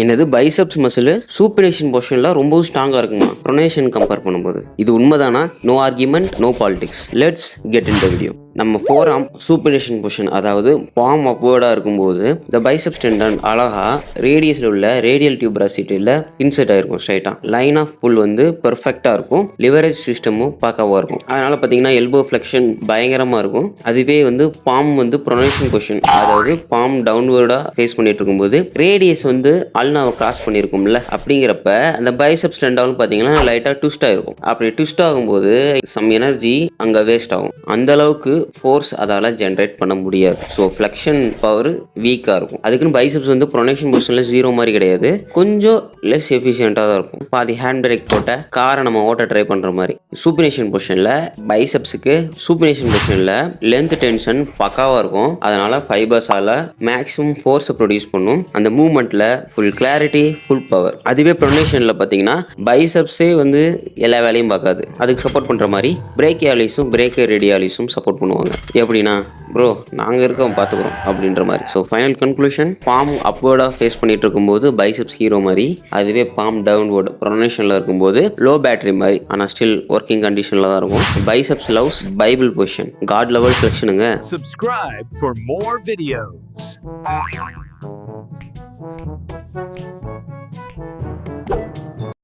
என்னது biceps muscle சூப்பரேஷன் பொசிஷன்ல ரொம்பவும் ஸ்ட்ராங்கா இருக்குமா ப்ரொனேஷன் கம்பேர் பண்ணும்போது? இது உண்மைதானா? No argument, no politics. Let's get in the video. நம்ம ஃபோர் ஆர்ம் சூப்பரேஷன் பொசிஷன், அதாவது பாம் அப்வர்டா இருக்கும்போது இந்த பைசப்ஸ் டெண்டன் அழகா ரேடியஸ்ல உள்ள ரேடியல் டியூபராசிட்டியில் இன்செர்ட் ஆயிருக்கும். ஸ்ட்ரைட்டா லைன் ஆஃப் புல் வந்து பெர்ஃபெக்டா இருக்கும். லிவரேஜ் சிஸ்டமும் பக்காவா இருக்கும். அதனால பார்த்தீங்கன்னா எல்போ ஃபிளெக்ஷன் பயங்கரமா இருக்கும். அதுவே வந்து பாம் வந்து ப்ரொனேஷன் பொசிஷன், அதாவது பாம் டவுன்வர்டா ஃபேஸ் பண்ணிட்டு இருக்கும்போது ரேடியஸ் வந்து அல்னாவை கிராஸ் பண்ணியிருக்கும்ல, அப்படிங்கிறப்ப அந்த பைசப்ஸ் டெண்டாலும் பார்த்தீங்கன்னா லைட்டாக ட்விஸ்ட் ஆயிருக்கும். அப்படி ட்விஸ்ட் ஆகும்போது சம் எனர்ஜி அங்கே வேஸ்ட் ஆகும். அந்த அளவுக்கு ஃபோர்ஸ் அதால் ஜென்ரேட் பண்ண முடியாது. ஸோ ஃப்ளெக்ஷன் பவர் வீக்காக இருக்கும். அதுக்குன்னு பைசப்ஸ் வந்து ப்ரொனேஷன் பொசிஷனில் ஜீரோ மாதிரி கிடையாது, கொஞ்சம் லெஸ் எஃபிஷியண்ட்டாக தான் இருக்கும். பாதி ஹேண்ட் பிரேக் போட்ட காரை நம்ம ஓட்ட ட்ரை பண்ணுற மாதிரி. சூப்பரேஷன் பொசிஷனில் பைசப்ஸுக்கு சூப்பரேஷன் பொசிஷனில் லென்த் டென்ஷன் பக்காவாக இருக்கும். அதனால் ஃபைபர்ஸால் மேக்ஸிமம் ஃபோர்ஸை ப்ரொடியூஸ் பண்ணும். அந்த மூவ்மெண்ட்டில் ஃபுல் கிளாரிட்டி, ஃபுல் பவர். அதுவே ப்ரொனேஷனில் பார்த்தீங்கன்னா பைசப்ஸே வந்து எல்லா வேலையும் பார்க்காது. அதுக்கு சப்போர்ட் பண்ணுற மாதிரி பிரேக்கியாலிஸும் பிரேக்கர் ரேடியாலிஸும் சப்போர்ட் பண்ணுவாங்க. எப்படின்னா, ப்ரோ நாங்கள் இருக்கோம் பார்த்துக்குறோம் அப்படின்ற மாதிரி. ஸோ ஃபைனல் கன்க்ளூஷன், பாம் அப்வர்டாக ஃபேஸ் பண்ணிட்டு இருக்கும்போது பைசப்ஸ் ஹீரோ மாதிரி, அதுவே பாம் டவுன்வர்டு ப்ரொனேஷனில் இருக்கும்போது லோ பேட்டரி மாதிரி, ஆனால் ஸ்டில் ஒர்க்கிங் கண்டிஷனில் தான் இருக்கும். Biceps loves bible position, god level ஃப்ளெக்ஷனுங்க. Subscribe for more videos.